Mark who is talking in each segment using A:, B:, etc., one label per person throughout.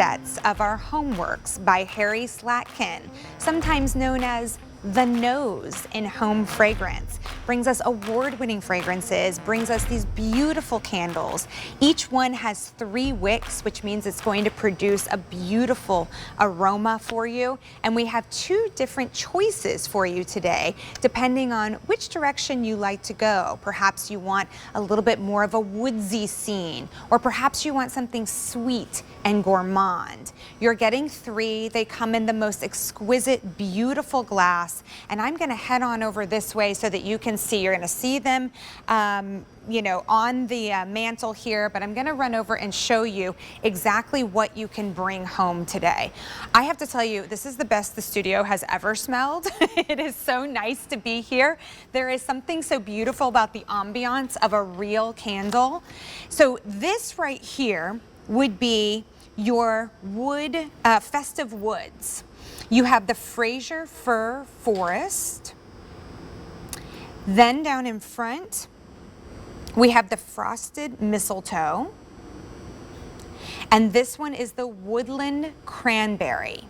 A: sets of our HomeWorx by Harry Slatkin, sometimes known as the nose in home fragrance. Brings us award-winning fragrances, brings us these beautiful candles. Each one has 3 wicks, which means it's going to produce a beautiful aroma for you. And we have 2 different choices for you today, depending on which direction you like to go. Perhaps you want a little bit more of a woodsy scene, or perhaps you want something sweet and gourmand. You're getting 3. They come in the most exquisite, beautiful glass. And I'm going to head on over this way so that you can see. You're going to see them, you know, on the mantle here, but I'm going to run over and show you exactly what you can bring home today. I have to tell you, this is the best the studio has ever smelled. It is so nice to be here. There is something so beautiful about the ambiance of a real candle. So this right here would be your festive woods. You have the Fraser Fir Forest. Then down in front, we have the Frosted Mistletoe. And this one is the Woodland Cranberry.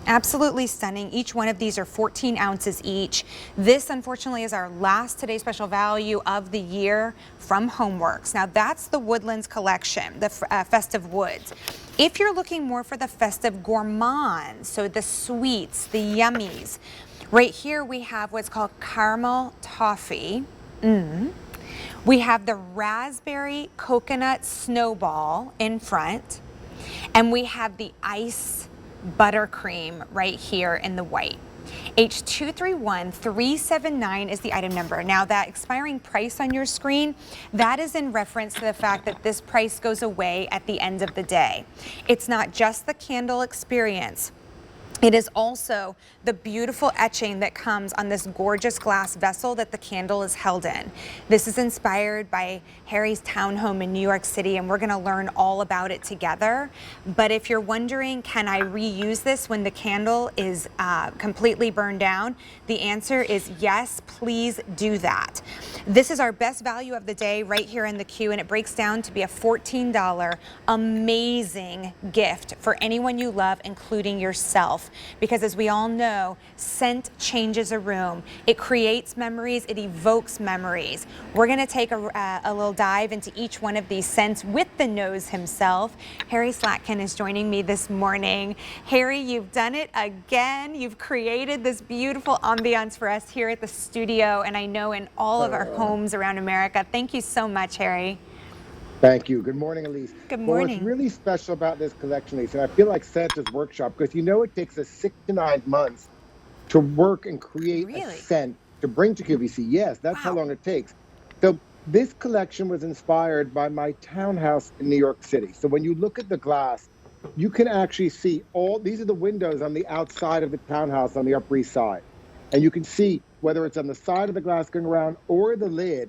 A: Absolutely stunning. Each one of these are 14 ounces each. This, unfortunately, is our last Today Special Value of the year from HomeWorx. Now, that's the Woodlands Collection, the Festive Woods. If you're looking more for the Festive Gourmands, so the sweets, the yummies, right here we have what's called Caramel Toffee. We have the Raspberry Coconut Snowball in front, and we have the Ice Buttercream right here in the white. H231379 is the item number. Now that expiring price on your screen, that is in reference to the fact that this price goes away at the end of the day. It's not just the candle experience. It is also the beautiful etching that comes on this gorgeous glass vessel that the candle is held in. This is inspired by Harry's townhome in New York City, and we're going to learn all about it together. But if you're wondering, can I reuse this when the candle is completely burned down? The answer is yes, please do that. This is our best value of the day right here in the queue, and it breaks down to be a $14 amazing gift for anyone you love, including yourself. Because as we all know, scent changes a room. It creates memories, it evokes memories. We're going to take a little dive into each one of these scents with the nose himself. Harry Slatkin is joining me this morning. Harry, you've done it again. You've created this beautiful ambiance for us here at the studio, and I know in all of our homes around America. Thank you so much, Harry.
B: Thank you. Good morning, Elise.
A: Good morning.
B: Well, what's really special about this collection, Elise, and I feel like Santa's workshop, because you know it takes us 6 to 9 months to work and create a scent to bring to QVC. Yes, that's how long it takes. So this collection was inspired by my townhouse in New York City. So when you look at the glass, you can actually see these are the windows on the outside of the townhouse on the Upper East Side. And you can see whether it's on the side of the glass going around or the lid,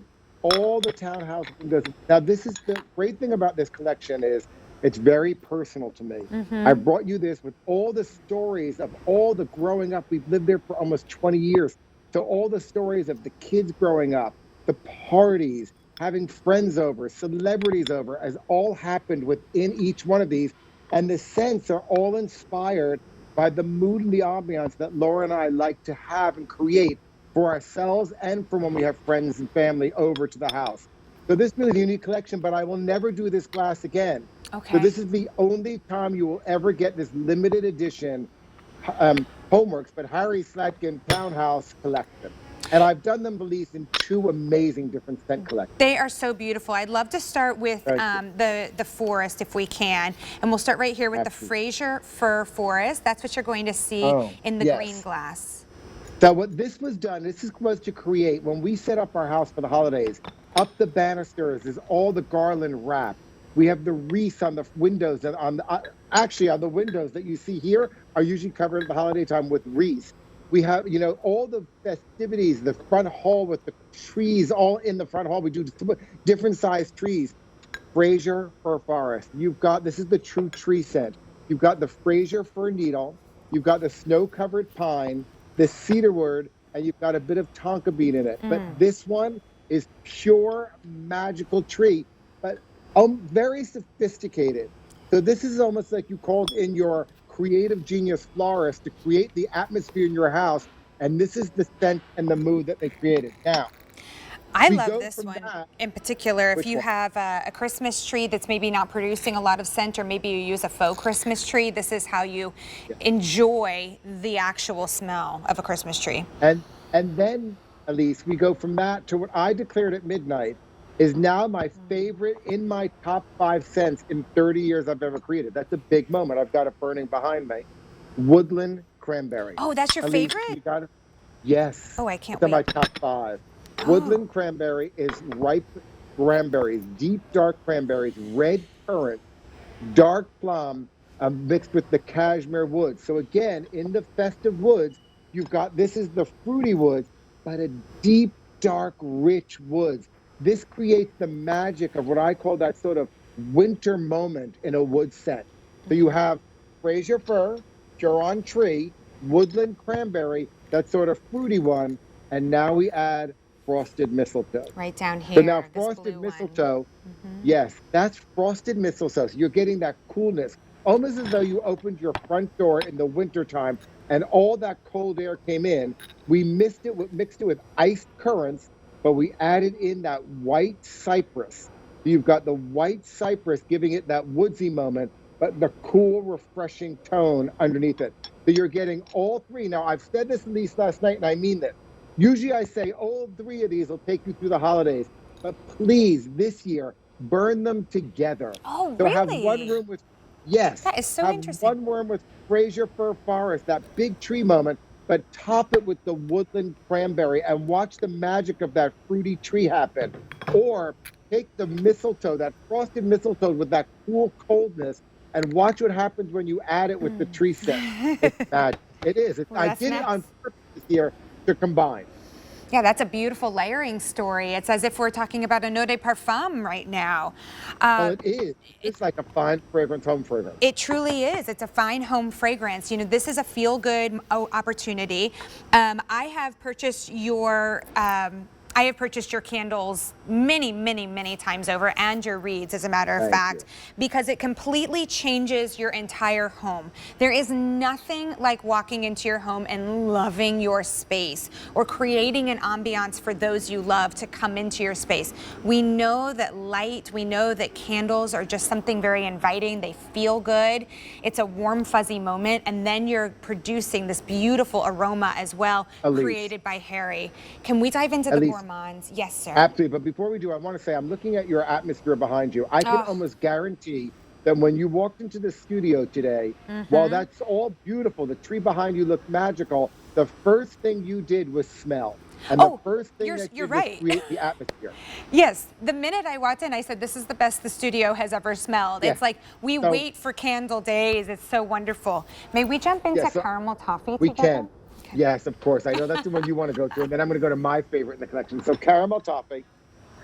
B: all the townhouse windows. Now, this is the great thing about this collection is it's very personal to me. I brought you this with all the stories of all the growing up. We've lived there for almost 20 years. So all the stories of the kids growing up, the parties, having friends over, celebrities over, has all happened within each one of these. And the scents are all inspired by the mood and the ambiance that Laura and I like to have and create for ourselves and for when we have friends and family over to the house. So this is a unique collection, but I will never do this glass again.
A: Okay.
B: So this is the only time you will ever get this limited edition HomeWorx, but Harry Slatkin Townhouse Collection. And I've done them, Elise, in 2 amazing different scent collections.
A: They are so beautiful. I'd love to start with the forest if we can. And we'll start right here with the Fraser Fir Forest. That's what you're going to see in the green glass.
B: So what this was to create, when we set up our house for the holidays, up the banisters is all the garland wrap. We have the wreaths on the windows, and actually on the windows that you see here are usually covered at the holiday time with wreaths. We have, you know, all the festivities, the front hall with the trees all in the front hall. We do different sized trees. Fraser Fir Forest. This is the true tree scent. You've got the Fraser Fir Needle. You've got the snow-covered pine, the cedarwood, and you've got a bit of tonka bean in it. But this one is pure magical tree, but very sophisticated. So this is almost like you called in your creative genius florist to create the atmosphere in your house, and this is the scent and the mood that they created. Now,
A: I
B: we
A: love
B: go
A: this
B: from
A: one
B: that.
A: in particular. If
B: Which
A: you
B: one?
A: have a Christmas tree that's maybe not producing a lot of scent, or maybe you use a faux Christmas tree, this is how you
B: Yeah.
A: enjoy the actual smell of a Christmas tree.
B: And then, Elise, we go from that to what I declared at midnight is now my favorite in my top 5 scents in 30 years I've ever created. That's a big moment. I've got it burning behind me. Woodland Cranberry.
A: Oh, that's your
B: Elise,
A: favorite?
B: you got it? Yes.
A: Oh, I can't
B: It's in
A: wait.
B: my top 5.
A: Oh,
B: Woodland Cranberry is ripe cranberries, deep dark cranberries, red currant, dark plum, mixed with the cashmere woods. So again, in the festive woods, you've got this is the fruity woods, but a deep, dark, rich woods. This creates the magic of what I call that sort of winter moment in a wood scent. So you have Fraser fir, Huron tree, woodland cranberry, that sort of fruity one, and now we add frosted mistletoe.
A: right down
B: So now
A: here, this
B: frosted
A: blue one.
B: mistletoe. Yes, that's frosted mistletoe. So you're getting that coolness, almost as though you opened your front door in the wintertime and all that cold air came in. We mixed it with iced currants, but we added in that white cypress. So you've got the white cypress giving it that woodsy moment, but the cool, refreshing tone underneath it. So you're getting all three. Now, I've said this at least last night, and I mean this. Usually I say all three of these will take you through the holidays, but please, this year, burn them together.
A: Oh,
B: So have one
A: really?
B: room with, yes,
A: That is so
B: have
A: interesting.
B: one room with Fraser fir forest, that big tree moment, but top it with the woodland cranberry and watch the magic of that fruity tree happen. Or take the mistletoe, that frosted mistletoe with that cool coldness, and watch what happens when you add it with the tree scent. It's magic. It is.
A: Well,
B: I
A: that's
B: did it on
A: next.
B: purpose this year to combine.
A: Yeah, that's a beautiful layering story. It's as if we're talking about a eau de parfum right now.
B: Well,
A: Uh,
B: it is.
A: it,
B: It's like a fine fragrance, home fragrance.
A: it truly is. It's a fine home fragrance. You know, this is a feel-good opportunity. I have purchased your candles many, many, many times over, and your reeds, as a matter of
B: Thank
A: fact,
B: you.
A: because it completely changes your entire home. There is nothing like walking into your home and loving your space, or creating an ambiance for those you love to come into your space. We know that light, we know that candles are just something very inviting. They feel good. It's a warm, fuzzy moment, and then you're producing this beautiful aroma as well,
B: Elise,
A: created by Harry. Can we dive into the
B: Elise,
A: gourmands? Yes, sir.
B: absolutely. But before we do, I want to say I'm looking at your atmosphere behind you. I can
A: Oh,
B: almost guarantee that when you walked into the studio today, while that's all beautiful, the tree behind you looked magical, the first thing you did was smell. And the
A: oh,
B: first thing
A: you're
B: that
A: you're
B: you did was
A: right.
B: create the atmosphere.
A: Yes, the minute I walked in, I said, "This is the best the studio has ever smelled."
B: Yes.
A: It's like we
B: So,
A: wait for candle days. It's so wonderful. May we jump into
B: yes, so
A: caramel toffee
B: we
A: together?
B: can. Yes, of course. I know that's the one you want to go to. And then I'm going to go to my favorite in the collection. So, caramel toffee.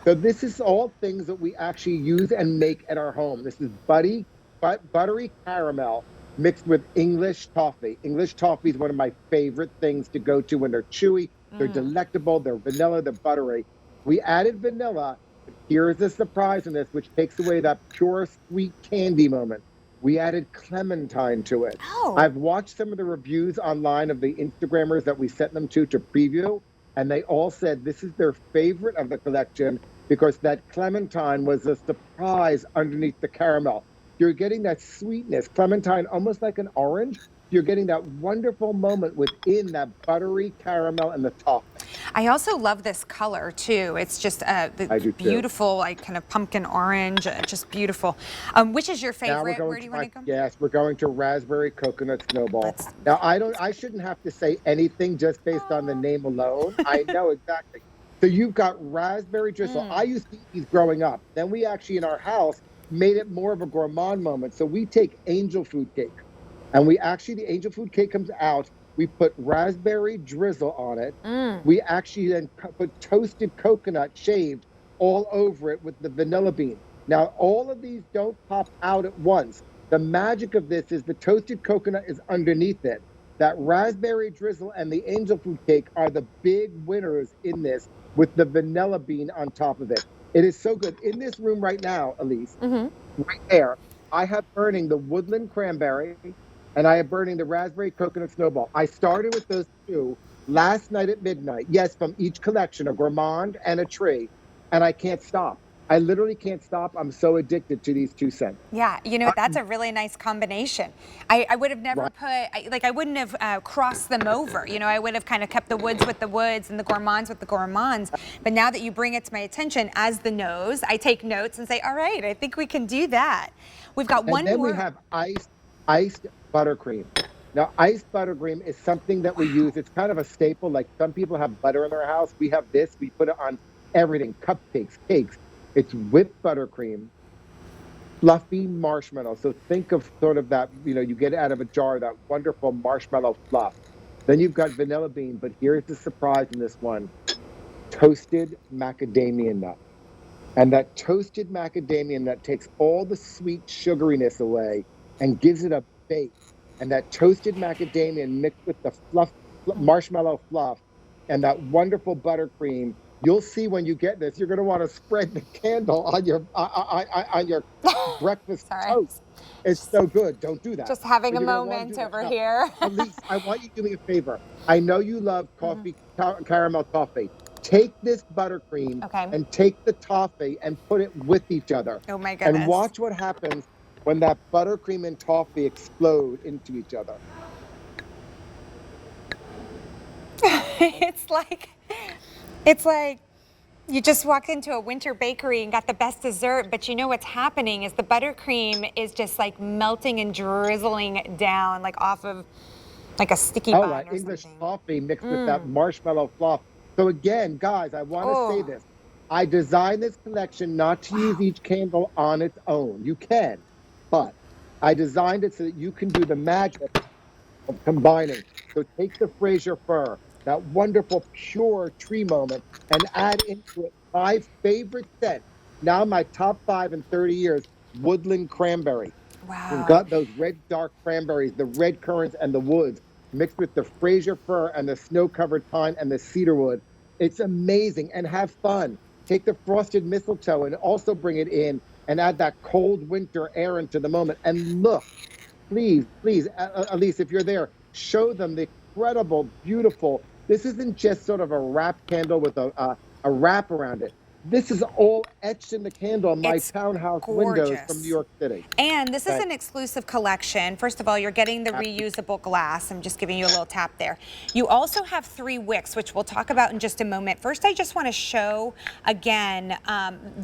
B: So this is all things that we actually use and make at our home. This is buttery caramel mixed with English toffee. English toffee is one of my favorite things to go to when they're chewy, they're delectable, they're vanilla, they're buttery. We added vanilla, but here's the surprise in this, which takes away that pure sweet candy moment. We added clementine to it.
A: Oh,
B: I've watched some of the reviews online of the Instagrammers that we sent them to preview, and they all said this is their favorite of the collection because that clementine was a surprise underneath the caramel. You're getting that sweetness, clementine almost like an orange. You're getting that wonderful moment within that buttery caramel and the toffee.
A: I also love this color too. It's just
B: I
A: the
B: do too.
A: beautiful, like kind of pumpkin orange, just beautiful. Which is your
B: Now we're
A: favorite?
B: going
A: Where do
B: to
A: you want
B: my
A: to go?
B: yes, we're going to raspberry coconut snowball.
A: Let's.
B: Now I shouldn't have to say anything just based on the name alone. I know exactly. So you've got raspberry drizzle. I used to eat these growing up. Then we actually in our house made it more of a gourmand moment. So we take angel food cake. And we actually, the angel food cake comes out. We put raspberry drizzle on it. We actually then put toasted coconut shaved all over it with the vanilla bean. Now, all of these don't pop out at once. The magic of this is the toasted coconut is underneath it. That raspberry drizzle and the angel food cake are the big winners in this with the vanilla bean on top of it. It is so good. In this room right now, Elise, right there, I have burning the Woodland Cranberry, and I have burning the Raspberry Coconut Snowball. I started with those two last night at midnight. Yes, from each collection, a gourmand and a tree, and I can't stop. I literally can't stop. I'm so addicted to these two scents.
A: Yeah, you know, that's a really nice combination. I would have never
B: Right.
A: put, I wouldn't have crossed them over. You know, I would have kind of kept the woods with the woods and the gourmands with the gourmands. But now that you bring it to my attention as the nose, I take notes and say, all right, I think we can do that. We've got one
B: And then
A: more.
B: we have iced buttercream. Now, iced buttercream is something that we use. It's kind of a staple. Like some people have butter in their house. We have this. We put it on everything, cupcakes, cakes. It's whipped buttercream, fluffy marshmallow. So think of sort of that, you know, you get it out of a jar, that wonderful marshmallow fluff. Then you've got vanilla bean, but here's the surprise in this one, toasted macadamia nut. And that toasted macadamia nut takes all the sweet sugariness away and gives it a base. And that toasted macadamia mixed with the marshmallow fluff and that wonderful buttercream, you'll see when you get this, you're going to want to spread the candle on your breakfast toast. It's so good. Don't do that.
A: Just having a moment over here.
B: Elise, I want you to do me a favor. I know you love coffee, caramel toffee. Take this buttercream and take the toffee and put it with each other.
A: Oh my goodness.
B: And watch what happens when that buttercream and toffee explode into each other.
A: It's like you just walked into a winter bakery and got the best dessert, but you know what's happening is the buttercream is just like melting and drizzling down like off of like a sticky bun or
B: English
A: something.
B: toffee mixed with that marshmallow fluff. So again, guys, I want to say this. I designed this collection not to use each candle on its own. You can, but I designed it so that you can do the magic of combining. So take the Fraser fir, that wonderful pure tree moment, and add into it my favorite scent. Now my top 5 in 30 years, Woodland Cranberry.
A: Wow.
B: We've got those red dark cranberries, the red currants and the woods, mixed with the Fraser fir and the snow-covered pine and the cedarwood. It's amazing, and have fun. Take the frosted mistletoe and also bring it in and add that cold winter air into the moment. And look, please, Elise, if you're there, show them the incredible, beautiful. This isn't just sort of a wrap candle with a wrap around it. This is all etched in the candle on my townhouse windows from New York City.
A: And this is an exclusive collection. First of all, you're getting the reusable glass. I'm just giving you a little tap there. You also have 3 wicks, which we'll talk about in just a moment. First, I just want to show again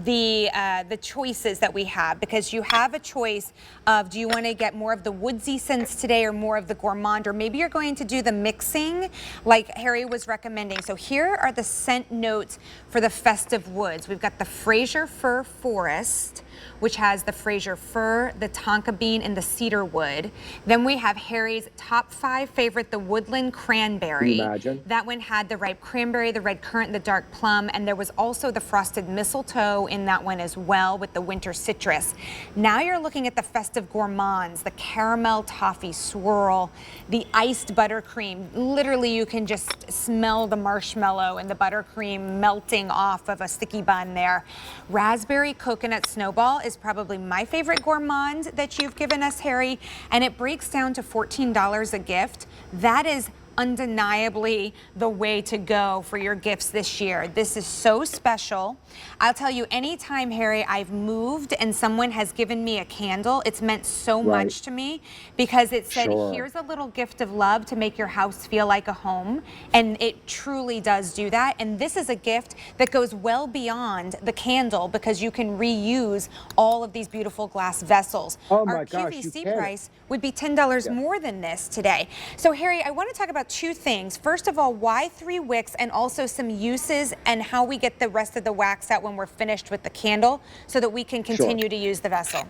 A: the choices that we have, because you have a choice of, do you want to get more of the woodsy scents today or more of the gourmand, or maybe you're going to do the mixing like Harry was recommending. So here are the scent notes for the festive woods. We've got the Fraser fir forest, which has the Fraser fir, the tonka bean, and the cedar wood. Then we have Harry's top 5 favorite, the Woodland Cranberry.
B: Can you imagine?
A: That one had the ripe cranberry, the red currant, the dark plum, and there was also the frosted mistletoe in that one as well with the winter citrus. Now you're looking at the festive gourmands, the caramel toffee swirl, the iced buttercream. Literally, you can just smell the marshmallow and the buttercream melting off of a sticky bun there. Raspberry coconut snowball is probably my favorite gourmand that you've given us, Harry, and it breaks down to $14 a gift. That is undeniably the way to go for your gifts this year. This is so special. I'll tell you, anytime, Harry, I've moved and someone has given me a candle, it's meant so much to me, because it said, here's a little gift of love to make your house feel like a home. And it truly does do that. And this is a gift that goes well beyond the candle, because you can reuse all of these beautiful glass vessels. Our QVC price would be $10 more than this today. So, Harry, I want to talk about 2 things. First of all, why 3 wicks, and also some uses and how we get the rest of the wax out when we're finished with the candle so that we can continue to use the vessel.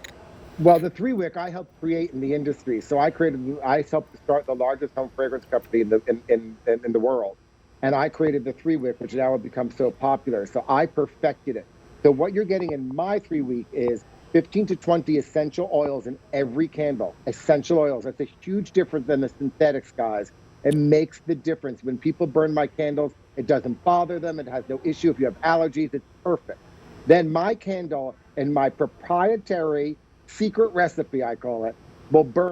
B: Well, the 3 wick I helped create in the industry. So I helped to start the largest home fragrance company in the world. And I created the 3 wick, which now has become so popular. So I perfected it. So what you're getting in my 3 wick is 15 to 20 essential oils in every candle. Essential oils. That's a huge difference than the synthetics, guys. It makes the difference. When people burn my candles, it doesn't bother them. It has no issue. If you have allergies, it's perfect. Then my candle and my proprietary secret recipe, I call it, will burn